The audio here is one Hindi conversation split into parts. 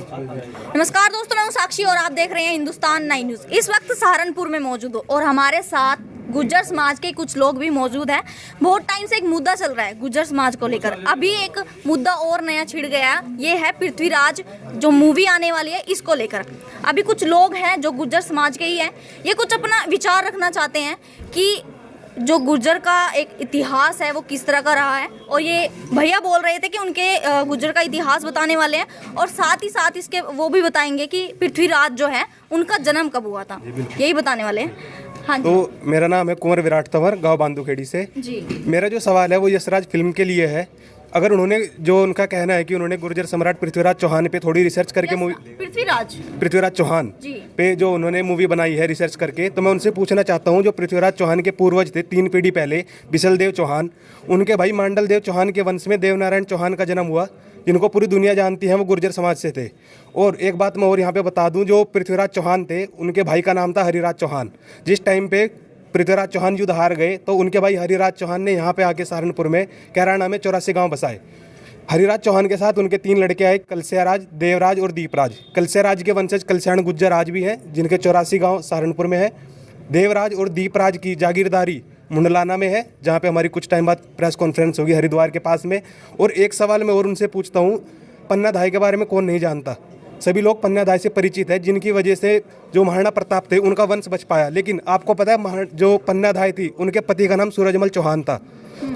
नमस्कार दोस्तों, मैं हूं साक्षी और आप देख रहे हैं हिंदुस्तान 9 न्यूज़। इस वक्त सहारनपुर में मौजूद हो और हमारे साथ गुर्जर समाज के कुछ लोग भी मौजूद हैं। बहुत टाइम से एक मुद्दा चल रहा है गुर्जर समाज को लेकर। अभी एक मुद्दा और नया छिड़ गया, ये है पृथ्वीराज जो मूवी आने वाली है इसको लेकर। अभी कुछ लोग हैं जो गुर्जर समाज के ही हैं, ये कुछ अपना विचार रखना चाहते हैं कि जो गुर्जर का एक इतिहास है वो किस तरह का रहा है। और ये भैया बोल रहे थे कि उनके गुर्जर का इतिहास बताने वाले हैं और साथ ही साथ इसके वो भी बताएंगे कि पृथ्वीराज जो है उनका जन्म कब हुआ था, यही बताने वाले हैं। हाँ जी। तो मेरा नाम है कुंवर विराट तंवर, गांव बांदूखेड़ी से जी। मेरा जो सवाल है वो यशराज फिल्म के लिए है। अगर उन्होंने जो उनका कहना है कि उन्होंने गुर्जर सम्राट पृथ्वीराज चौहान पे थोड़ी रिसर्च करके मूवी पृथ्वीराज चौहान पे जो उन्होंने मूवी बनाई है रिसर्च करके, तो मैं उनसे पूछना चाहता हूँ जो पृथ्वीराज चौहान के पूर्वज थे 3 पीढ़ी पहले, बिसल देव चौहान, उनके भाई मांडल देव चौहान के वंश में देवनारायण चौहान का जन्म हुआ, जिनको पूरी दुनिया जानती है, वो गुर्जर समाज से थे। और एक बात मैं और यहाँ पे बता दूँ, जो पृथ्वीराज चौहान थे उनके भाई का नाम था हरिराज चौहान। जिस टाइम पे पृथ्वीराज चौहान युद्ध हार गए तो उनके भाई हरिराज चौहान ने यहाँ पे आके सहारनपुर में कैराना में 84 गांव बसाए। हरिराज चौहान के साथ उनके 3 लड़के आए, कलस्याराज, देवराज और दीपराज। कलस्याराज के वंशज कलस्याण गुज्जर आज भी हैं, जिनके 84 गांव सहारनपुर में है। देवराज और दीपराज की जागीरदारी मुंडलाना में है, जहाँ पे हमारी कुछ टाइम बाद प्रेस कॉन्फ्रेंस होगी हरिद्वार के पास में। और एक सवाल मैं और उनसे पूछता हूँ, पन्नाधाय के बारे में कौन नहीं जानता? सभी लोग पन्नाधाय से परिचित है, जिनकी वजह से जो महाराणा प्रताप थे उनका वंश बच पाया। लेकिन आपको पता है जो पन्नाधाय थी उनके पति का नाम सूरजमल चौहान था।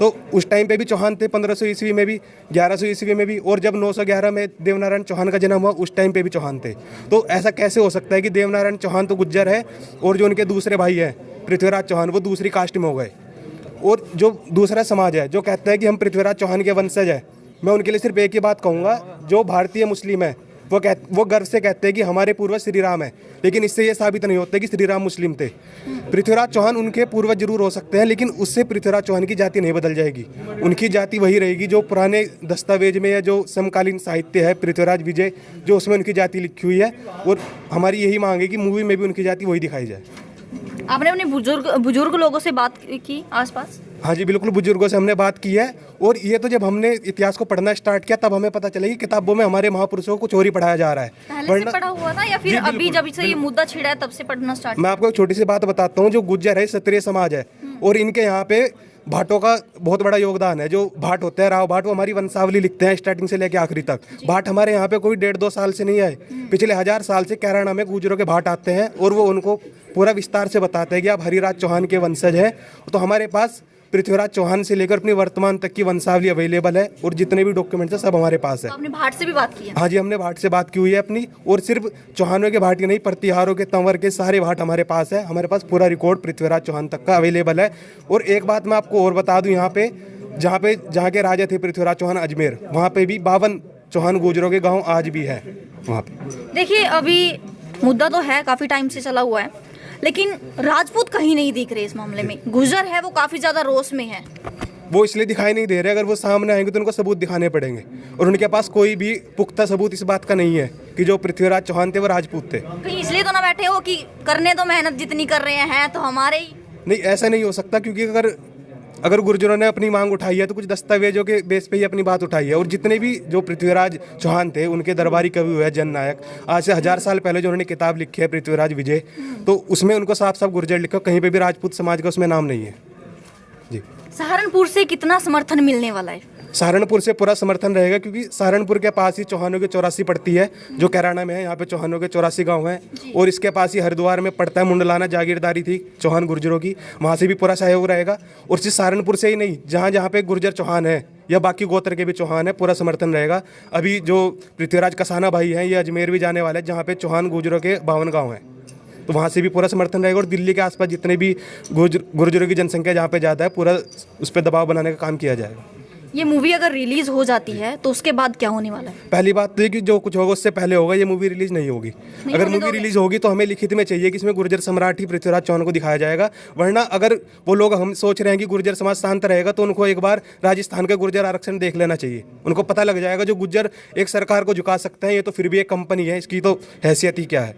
तो उस टाइम पे भी चौहान थे, 1500 ईस्वी में भी, 1100 ईस्वी में भी, और जब 911 में देवनारायण चौहान का जन्म हुआ उस टाइम पे भी चौहान थे। तो ऐसा कैसे हो सकता है कि देवनारायण चौहान तो गुज्जर है और जो उनके दूसरे भाई हैं पृथ्वीराज चौहान वो दूसरी कास्ट में हो गए? और जो दूसरा समाज है जो कहता है कि हम पृथ्वीराज चौहान के वंशज है, मैं उनके लिए सिर्फ एक ही बात कहूँगा, जो भारतीय मुस्लिम है वो गर्व से कहते हैं कि हमारे पूर्वज श्री राम है, लेकिन इससे ये साबित नहीं होता कि श्री राम मुस्लिम थे। पृथ्वीराज चौहान उनके पूर्वज जरूर हो सकते हैं, लेकिन उससे पृथ्वीराज चौहान की जाति नहीं बदल जाएगी। उनकी जाति वही रहेगी जो पुराने दस्तावेज में या जो समकालीन साहित्य है पृथ्वीराज विजय, जो उसमें उनकी जाति लिखी हुई है। और हमारी यही मांग है कि मूवी में भी उनकी जाति वही दिखाई जाए। आपने अपने बुजुर्ग लोगों से बात की आसपास? हाँ जी, बिल्कुल, बुजुर्गों से हमने बात की है। और ये तो जब हमने इतिहास को पढ़ना स्टार्ट किया तब हमें पता चला कि किताबों में हमारे महापुरुषों को कुछ और ही पढ़ाया जा रहा है। पहले से पढ़ा हुआ था या फिर अभी जब से ये मुद्दा छिड़ा है तब से पढ़ना स्टार्ट? मैं आपको एक छोटी सी बात बताता हूँ। जो गुज्जर है क्षत्रिय समाज है और इनके यहाँ पे भाटों का बहुत बड़ा योगदान है। जो भाट होते हैं, राव भाट, वो हमारी वंशावली लिखते हैं स्टार्टिंग से लेकर आखिरी तक। भाट हमारे यहाँ पे कोई 1.5-2 साल से नहीं आए, पिछले 1000 साल से कैराना में गुज्जरों के भाट आते हैं और वो उनको पूरा विस्तार से बताते हैं कि आप हरिराज चौहान के वंशज हैं। तो हमारे पास पृथ्वीराज चौहान से लेकर अपनी वर्तमान तक की वंशावली अवेलेबल है और जितने भी डॉक्यूमेंट्स हैं सब हमारे पास है। तो आपने भाट से भी बात की है? हाँ जी, हमने भाट से बात की हुई है अपनी। और सिर्फ चौहानों के भाट ही नहीं, प्रतिहारों के, तंवर के सारे भाट हमारे पास है। हमारे पास पूरा रिकॉर्ड पृथ्वीराज चौहान तक का अवेलेबल है। और एक बात मैं आपको और बता दूं, यहाँ पे जहाँ के राजा थे पृथ्वीराज चौहान अजमेर, वहाँ पे भी 52 चौहान गुजरों के गाँव आज भी है वहाँ पे। देखिए, अभी मुद्दा तो है, काफ़ी टाइम से चला हुआ है, लेकिन राजपूत कहीं नहीं दिख रहे इस मामले में। गुर्जर है वो काफ़ी ज़्यादा रोष में है। वो इसलिए दिखाई नहीं दे रहे, अगर वो सामने आएंगे तो उनको सबूत दिखाने पड़ेंगे और उनके पास कोई भी पुख्ता सबूत इस बात का नहीं है कि जो पृथ्वीराज चौहान थे वो राजपूत थे। कहीं इसलिए तो ना बैठे हो कि करने तो मेहनत जितनी कर रहे हैं तो हमारे ही? नहीं, ऐसा नहीं हो सकता, क्योंकि अगर गुर्जरों ने अपनी मांग उठाई है तो कुछ दस्तावेजों के बेस पे ही अपनी बात उठाई है। और जितने भी जो पृथ्वीराज चौहान थे उनके दरबारी कवि हुए जननायक, आज से 1000 साल पहले जो उन्होंने किताब लिखी है पृथ्वीराज विजय, तो उसमें उनको साफ साफ गुर्जर लिखा, कहीं पे भी राजपूत समाज का उसमें नाम नहीं है जी। सहारनपुर से कितना समर्थन मिलने वाला है? सहारनपुर से पूरा समर्थन रहेगा, क्योंकि सहारनपुर के पास ही चौहानों के 84 पड़ती है, जो कैराना में है। यहाँ पे चौहानों के 84 गांव हैं। और इसके पास ही हरिद्वार में पड़ता है मुंडलाना, जागीरदारी थी चौहान गुर्जरों की, वहाँ से भी पूरा सहयोग रहेगा। और सिर्फ सहारनपुर से ही नहीं, जहाँ जहाँ पे गुर्जर चौहान है या बाकी गोत्र के भी चौहान है, पूरा समर्थन रहेगा। अभी जो पृथ्वीराज कसाना भाई हैं ये अजमेर भी जाने वाले हैं, जहाँ पे चौहान गुर्जरों के 52 गाँव हैं, तो वहाँ से भी पूरा समर्थन रहेगा। और दिल्ली के आसपास जितने भी गुर्जरों की जनसंख्या जहाँ पे ज़्यादा है, पूरा उस पर दबाव बनाने का काम किया जाएगा। ये मूवी अगर रिलीज हो जाती है तो उसके बाद क्या होने वाला है? पहली बात तो ये कि जो कुछ होगा उससे पहले होगा, ये मूवी रिलीज नहीं होगी। अगर मूवी रिलीज होगी तो हमें लिखित में चाहिए कि इसमें गुर्जर सम्राट ही पृथ्वीराज चौहान को दिखाया जाएगा। वरना अगर वो लोग हम सोच रहे हैं कि गुर्जर समाज शांत रहेगा, तो उनको एक बार राजस्थान का गुर्जर आरक्षण देख लेना चाहिए। उनको पता लग जाएगा जो गुर्जर एक सरकार को झुका सकते हैं, ये तो फिर भी एक कंपनी है, इसकी तो हैसियत ही क्या है।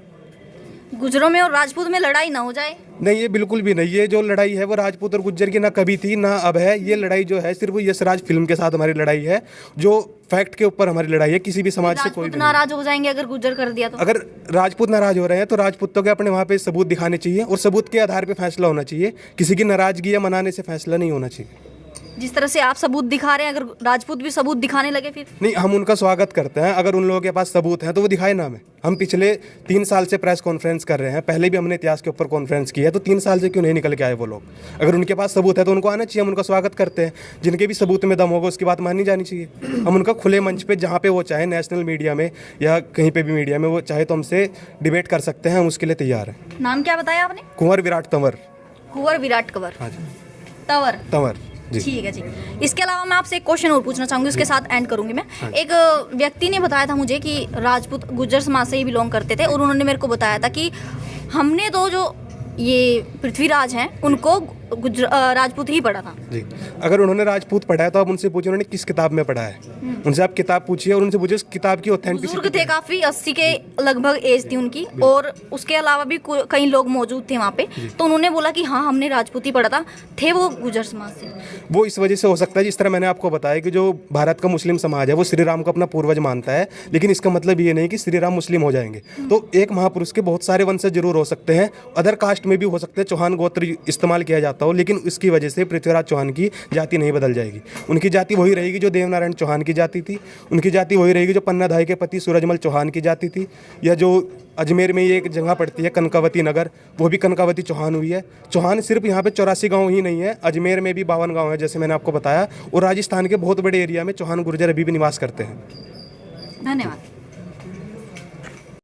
गुजरों में और राजपूत में लड़ाई ना हो जाए। नहीं, ये बिल्कुल भी नहीं। ये जो लड़ाई है वो राजपूत और गुज्जर की ना कभी थी ना अब है। ये लड़ाई जो है सिर्फ यशराज फिल्म के साथ हमारी लड़ाई है, जो फैक्ट के ऊपर हमारी लड़ाई है। किसी भी समाज से कोई राजपूत नाराज हो जाएंगे अगर गुज्जर कर दिया तो। अगर राजपूत नाराज हो रहे हैं तो राजपूतों के अपने वहाँ पे सबूत दिखाने चाहिए और सबूत के आधार पे फैसला होना चाहिए। किसी की नाराजगी या मनाने से फैसला नहीं होना चाहिए। जिस तरह से आप सबूत दिखा रहे हैं, अगर राजपूत भी सबूत दिखाने लगे फिर? नहीं, हम उनका स्वागत करते हैं। अगर उन लोगों के पास सबूत हैं तो वो दिखाए ना हमें। हम पिछले 3 साल से प्रेस कॉन्फ्रेंस कर रहे हैं, पहले भी हमने इतिहास के ऊपर कॉन्फ्रेंस की है, तो 3 साल से क्यों नहीं निकल के आए वो लोग? अगर उनके पास सबूत है तो उनको आना चाहिए, हम उनका स्वागत करते हैं। जिनके भी सबूत में दम होगा उसकी बात माननी जानी चाहिए। हम उनका खुले मंच पे जहाँ पे वो चाहे, नेशनल मीडिया में या कहीं पे भी मीडिया में वो चाहे तो हमसे डिबेट कर सकते हैं, हम उसके लिए तैयार हैं। नाम क्या बताया आपने? कुंवर विराट तंवर। कुंवर विराट कंवर। हाँ जी, तंवर। तंवर जी। ठीक है जी। इसके अलावा मैं आपसे एक क्वेश्चन और पूछना चाहूंगी, उसके साथ एंड करूंगी मैं। एक व्यक्ति ने बताया था मुझे कि राजपूत गुज्जर समाज से ही बिलोंग करते थे, और उन्होंने मेरे को बताया था कि हमने तो जो ये पृथ्वीराज हैं उनको राजपूत ही पढ़ा था जी। अगर उन्होंने राजपूत पढ़ा है तो आप उनसे पूछिए उन्होंने किस किताब में पढ़ा है। उनसे आप किताब पूछिए और उनसे पूछिए उस किताब की ऑथेंटिसिटी। बुजुर्ग थे काफी, 80 के लगभग एज थी उनकी, और उसके अलावा भी कई लोग मौजूद थे वहाँ पे, तो उन्होंने बोला कि हाँ हमने राजपूत ही पढ़ा था। थे वो गुज्जर समाज से। वो इस वजह से हो सकता है, जिस तरह मैंने आपको बताया कि जो भारत का मुस्लिम समाज है वो श्री राम को अपना पूर्वज मानता है, लेकिन इसका मतलब ये नहीं कि श्री राम मुस्लिम हो जाएंगे। तो एक महापुरुष के बहुत सारे वंशज जरूर हो सकते हैं, अदर कास्ट में भी हो सकते हैं, चौहान गोत्र इस्तेमाल किया जाता हो, लेकिन इसकी वजह से पृथ्वीराज चौहान की जाति नहीं बदल जाएगी। उनकी जाति वही रहेगी जो देवनारायण चौहान की जाति थी, उनकी जाति वही रहेगी जो पन्नाधाय के पति सूरजमल चौहान की जाति थी, या जो अजमेर में ये एक जगह पड़ती है कनकावती नगर, वो भी कनकावती चौहान हुई है। चौहान सिर्फ यहाँ पे 84 गांव ही नहीं है, अजमेर में भी 52 गांव है जैसे मैंने आपको बताया, और राजस्थान के बहुत बड़े एरिया में चौहान गुर्जर अभी भी निवास करते हैं। धन्यवाद।